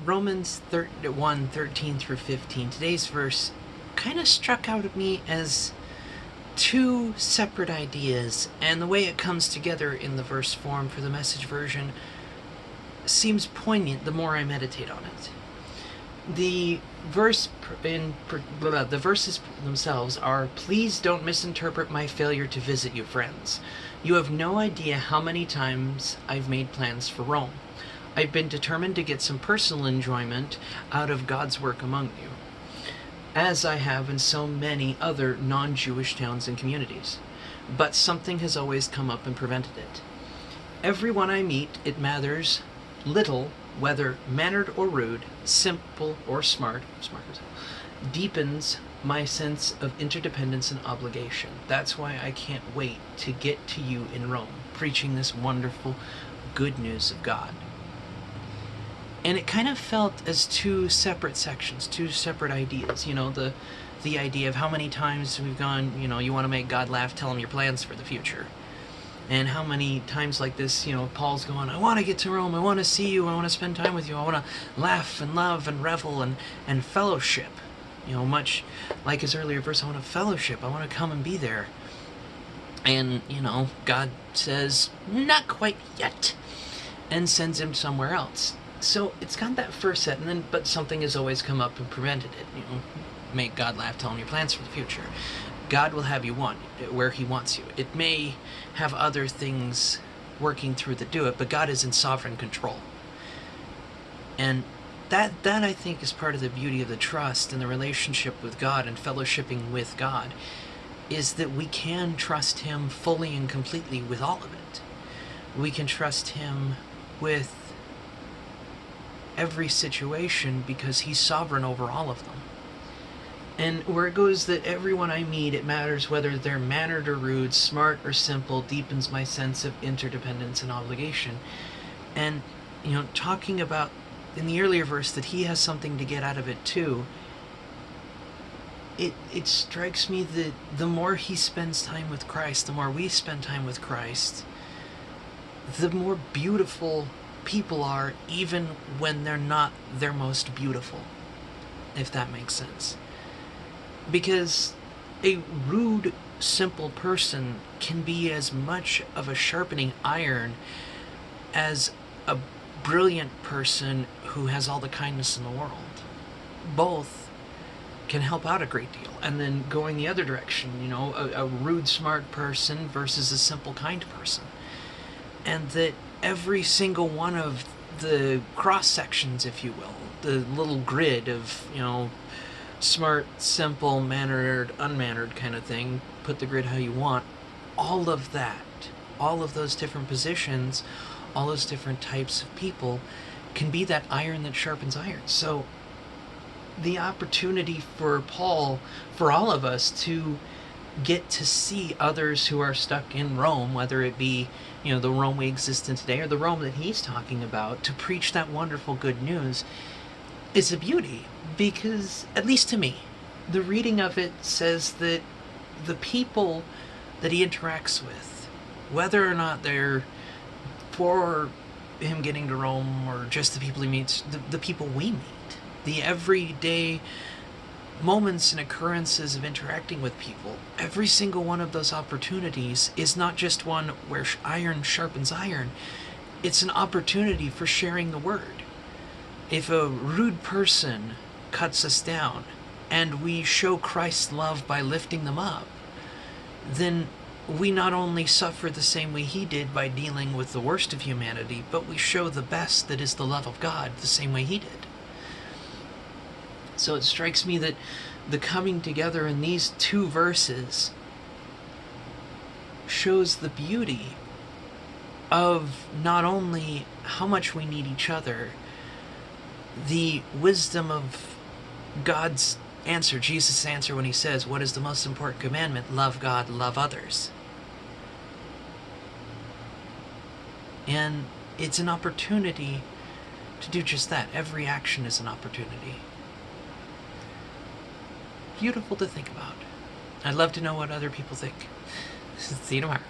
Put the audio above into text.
Romans 1, 13 through 15, today's verse kind of struck out at me as two separate ideas, and the way it comes together in the verse form for the Message version seems poignant the more I meditate on it. The verses themselves are, "Please don't misinterpret my failure to visit you, friends. You have no idea how many times I've made plans for Rome. I've been determined to get some personal enjoyment out of God's work among you, as I have in so many other non-Jewish towns and communities. But something has always come up and prevented it. Everyone I meet, it matters little whether mannered or rude, simple or smart, deepens my sense of interdependence and obligation. That's why I can't wait to get to you in Rome, preaching this wonderful good news of God." And it kind of felt as two separate sections, two separate ideas. The idea of how many times we've gone, you want to make God laugh, tell him your plans for the future. And how many times like this, Paul's going, "I want to get to Rome, I want to see you, I want to spend time with you, I want to laugh and love and revel and fellowship." Much like his earlier verse, I want to fellowship, I want to come and be there. And, God says, "Not quite yet," and sends him somewhere else. So it's got that first set, but something has always come up and prevented it. Make God laugh, tell him your plans for the future. God will have you where he wants you. It may have other things working through to do it, but God is in sovereign control. And that I think is part of the beauty of the trust and the relationship with God and fellowshipping with God, is that we can trust him fully and completely with all of it. We can trust him with every situation because he's sovereign over all of them. And where it goes that everyone I meet, it matters whether they're mannered or rude, smart or simple, deepens my sense of interdependence and obligation. And, talking about in the earlier verse that he has something to get out of it too, it strikes me that the more he spends time with Christ, the more we spend time with Christ, the more beautiful people are, even when they're not their most beautiful, if that makes sense. Because a rude, simple person can be as much of a sharpening iron as a brilliant person who has all the kindness in the world. Both can help out a great deal. And then going the other direction, a rude, smart person versus a simple, kind person. And that every single one of the cross sections, if you will, the little grid of, smart, simple, mannered, unmannered kind of thing, put the grid how you want, all of that, all of those different positions, all those different types of people can be that iron that sharpens iron. So the opportunity for Paul, for all of us to get to see others who are stuck in Rome, whether it be, the Rome we exist in today or the Rome that he's talking about, to preach that wonderful good news, is a beauty. Because, at least to me, the reading of it says that the people that he interacts with, whether or not they're for him getting to Rome or just the people he meets, the people we meet, the everyday moments and occurrences of interacting with people, every single one of those opportunities is not just one where iron sharpens iron, it's an opportunity for sharing the word. If a rude person cuts us down and we show Christ's love by lifting them up, then we not only suffer the same way he did by dealing with the worst of humanity, but we show the best that is the love of God the same way he did. So it strikes me that the coming together in these two verses shows the beauty of not only how much we need each other, the wisdom of God's answer, Jesus' answer when he says, "What is the most important commandment? Love God, love others." And it's an opportunity to do just that. Every action is an opportunity. Beautiful to think about. I'd love to know what other people think. See you tomorrow.